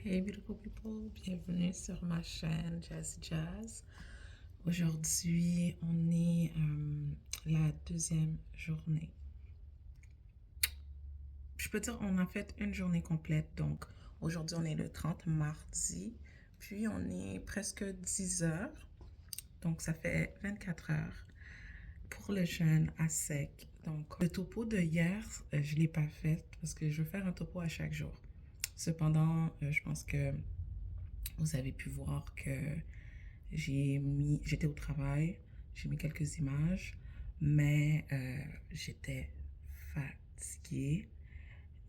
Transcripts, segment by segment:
Hey beautiful people, bienvenue sur ma chaîne Jazzy Jazz. Aujourd'hui, on est la deuxième journée. Je peux dire on a fait une journée complète, donc aujourd'hui on est le 30 mardi, puis on est presque 10 heures, donc ça fait 24 heures pour le jeûne à sec. Donc le topo de hier, je ne l'ai pas fait parce que je veux faire un topo à chaque jour. Cependant, je pense que vous avez pu voir que j'étais au travail, j'ai mis quelques images, mais j'étais fatiguée.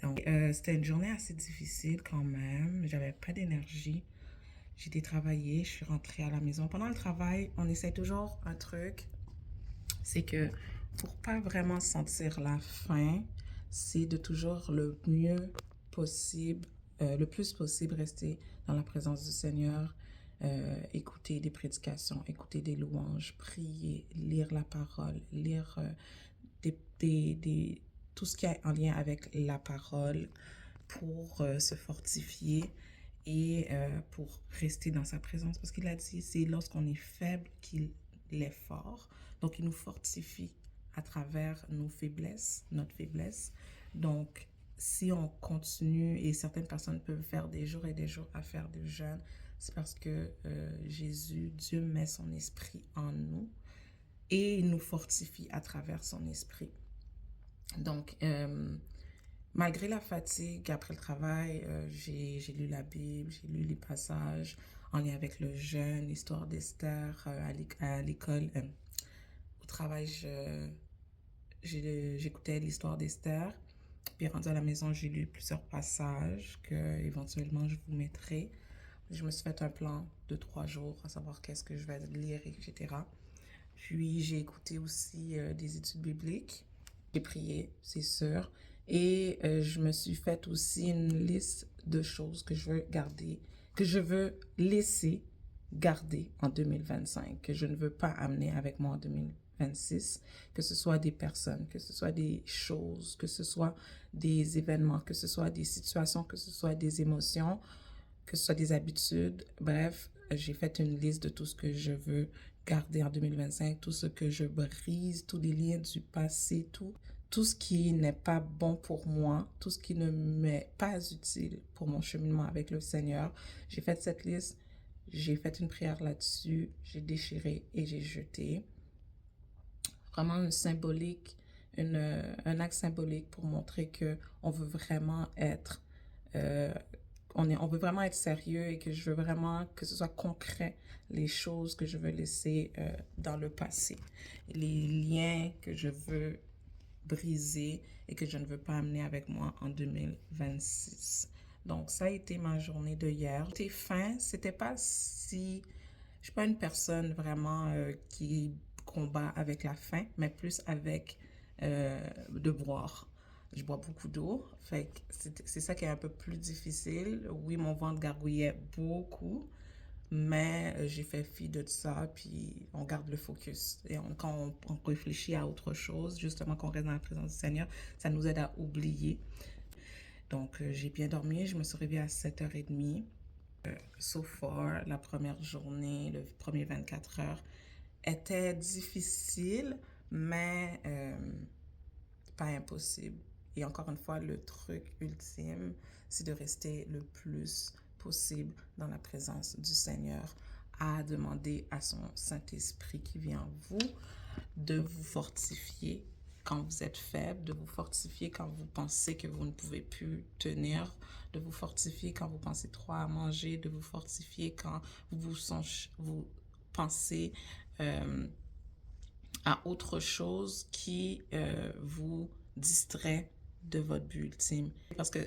Donc, c'était une journée assez difficile quand même. J'avais pas d'énergie. J'étais travaillée, je suis rentrée à la maison. Pendant le travail, on essaie toujours un truc, c'est que pour pas vraiment sentir la faim, c'est de toujours le mieux possible, le plus possible rester dans la présence du Seigneur, écouter des prédications, écouter des louanges, prier, lire la parole, lire tout ce qui est en lien avec la parole pour se fortifier et pour rester dans sa présence. Parce qu'il a dit, c'est lorsqu'on est faible qu'il est fort. Donc, il nous fortifie à travers nos faiblesses, notre faiblesse. Donc, si on continue, et certaines personnes peuvent faire des jours et des jours à faire du jeûne, c'est parce que Dieu met son esprit en nous et il nous fortifie à travers son esprit. Donc, malgré la fatigue après le travail, j'ai lu la Bible, j'ai lu les passages en lien avec le jeûne, l'histoire d'Esther à l'école. Au travail, j'écoutais l'histoire d'Esther. Puis rendu à la maison, j'ai lu plusieurs passages que éventuellement je vous mettrai. Je me suis fait un plan de 3 jours, à savoir qu'est-ce que je vais lire, etc. Puis j'ai écouté aussi des études bibliques. J'ai prié, c'est sûr. Et je me suis fait aussi une liste de choses que je veux garder, que je veux laisser garder en 2025, que je ne veux pas amener avec moi en 2026, que ce soit des personnes, que ce soit des choses, que ce soit des événements, que ce soit des situations, que ce soit des émotions, que ce soit des habitudes. Bref, j'ai fait une liste de tout ce que je veux garder en 2025, tout ce que je brise, tous les liens du passé, tout ce qui n'est pas bon pour moi, tout ce qui ne m'est pas utile pour mon cheminement avec le Seigneur. J'ai fait cette liste, j'ai fait une prière là-dessus, j'ai déchiré et j'ai jeté. Vraiment une symbolique, un acte symbolique pour montrer que on veut vraiment être on veut vraiment être sérieux et que je veux vraiment que ce soit concret, les choses que je veux laisser dans le passé, les liens que je veux briser et que je ne veux pas amener avec moi en 2026. Donc, ça a été ma journée de hier. C'était fin, c'était pas si... Je suis pas une personne vraiment qui combat avec la faim, mais plus avec de boire. Je bois beaucoup d'eau, fait que c'est ça qui est un peu plus difficile. Oui, mon ventre gargouillait beaucoup, mais j'ai fait fi de ça, puis on garde le focus. Et quand on réfléchit à autre chose, justement qu'on reste dans la présence du Seigneur, ça nous aide à oublier. Donc, j'ai bien dormi, je me suis réveillée à 7h30. So far, la première journée, le premier 24 heures, était difficile, mais pas impossible. Et encore une fois, le truc ultime, c'est de rester le plus possible dans la présence du Seigneur, à demander à son Saint-Esprit qui vient en vous de vous fortifier quand vous êtes faible, de vous fortifier quand vous pensez que vous ne pouvez plus tenir, de vous fortifier quand vous pensez trop à manger, de vous fortifier quand vous pensez à autre chose qui vous distrait de votre but ultime. Parce que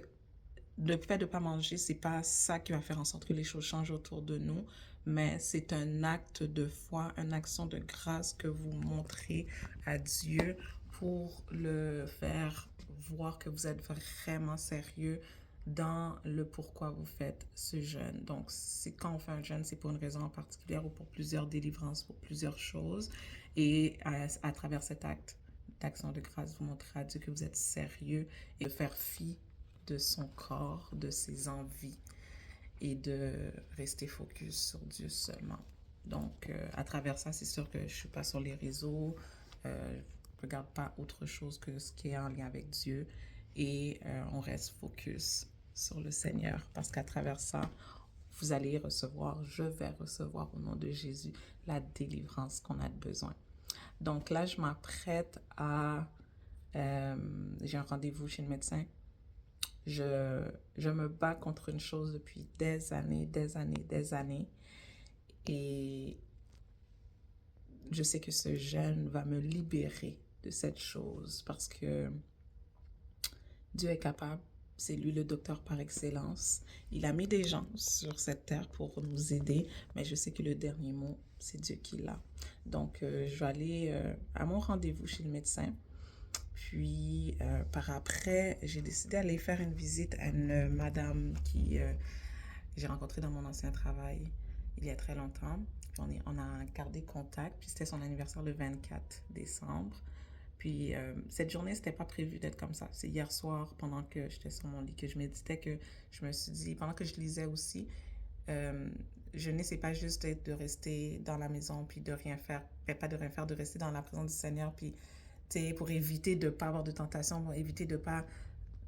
le fait de ne pas manger, c'est pas ça qui va faire en sorte que les choses changent autour de nous, mais c'est un acte de foi, une action de grâce que vous montrez à Dieu pour le faire voir que vous êtes vraiment sérieux dans le pourquoi vous faites ce jeûne. Donc, c'est quand on fait un jeûne, c'est pour une raison en particulier ou pour plusieurs délivrances, pour plusieurs choses. Et à travers cet acte d'action de grâce, vous montrez à Dieu que vous êtes sérieux et de faire fi de son corps, de ses envies. et de rester focus sur Dieu seulement. Donc, à travers ça, c'est sûr que je ne suis pas sur les réseaux, je ne regarde pas autre chose que ce qui est en lien avec Dieu et on reste focus sur le Seigneur parce qu'à travers ça, vous allez recevoir, je vais recevoir au nom de Jésus la délivrance qu'on a besoin. Donc là, je m'apprête à... j'ai un rendez-vous chez le médecin. Je me bats contre une chose depuis des années, des années, des années. Et je sais que ce jeûne va me libérer de cette chose parce que Dieu est capable. C'est lui le docteur par excellence. Il a mis des gens sur cette terre pour nous aider, mais je sais que le dernier mot, c'est Dieu qui l'a. Donc, je vais aller à mon rendez-vous chez le médecin. Puis, par après, j'ai décidé d'aller faire une visite à une madame qui j'ai rencontrée dans mon ancien travail il y a très longtemps. Puis on a gardé contact. Puis c'était son anniversaire le 24 décembre. Puis cette journée, c'était pas prévu d'être comme ça. C'est hier soir, pendant que j'étais sur mon lit, que je méditais, que je me suis dit, pendant que je lisais aussi, jeûner, c'est pas juste de rester dans la maison puis de rien faire, pas de rien faire, de rester dans la présence du Seigneur, puis pour éviter de ne pas avoir de tentation, pour éviter de ne pas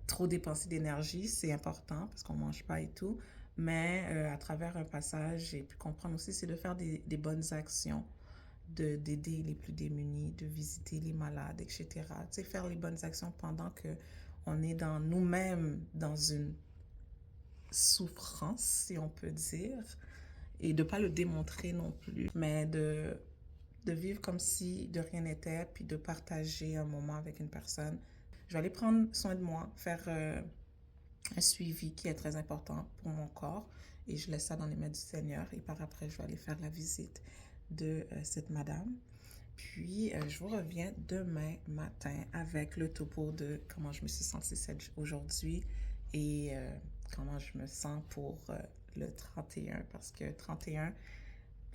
trop dépenser d'énergie, c'est important parce qu'on ne mange pas et tout. Mais à travers un passage, j'ai pu comprendre aussi, c'est de faire des bonnes actions, d'aider les plus démunis, de visiter les malades, etc. Tu sais, faire les bonnes actions pendant qu'on est dans nous-mêmes dans une souffrance, si on peut dire, et de ne pas le démontrer non plus, mais de vivre comme si de rien n'était, puis de partager un moment avec une personne. Je vais aller prendre soin de moi, faire un suivi qui est très important pour mon corps, et je laisse ça dans les mains du Seigneur, et par après, je vais aller faire la visite de cette madame. Puis, je vous reviens demain matin avec le topo de comment je me suis sentie aujourd'hui et comment je me sens pour le 31, parce que 31,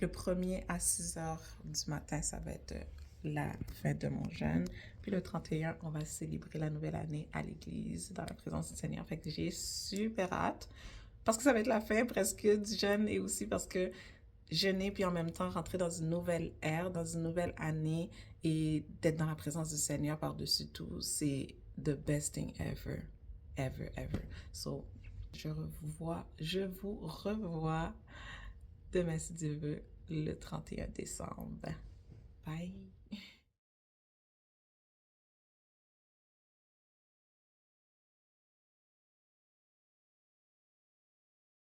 le premier à 6 heures du matin, ça va être la fin de mon jeûne. Puis le 31, on va célébrer la nouvelle année à l'église, dans la présence du Seigneur. Fait que j'ai super hâte, parce que ça va être la fin presque du jeûne et aussi parce que jeûner puis en même temps rentrer dans une nouvelle ère, dans une nouvelle année et d'être dans la présence du Seigneur par-dessus tout, c'est the best thing ever, ever, ever. So, je vous revois demain si Dieu veut, le 31 décembre. Bye!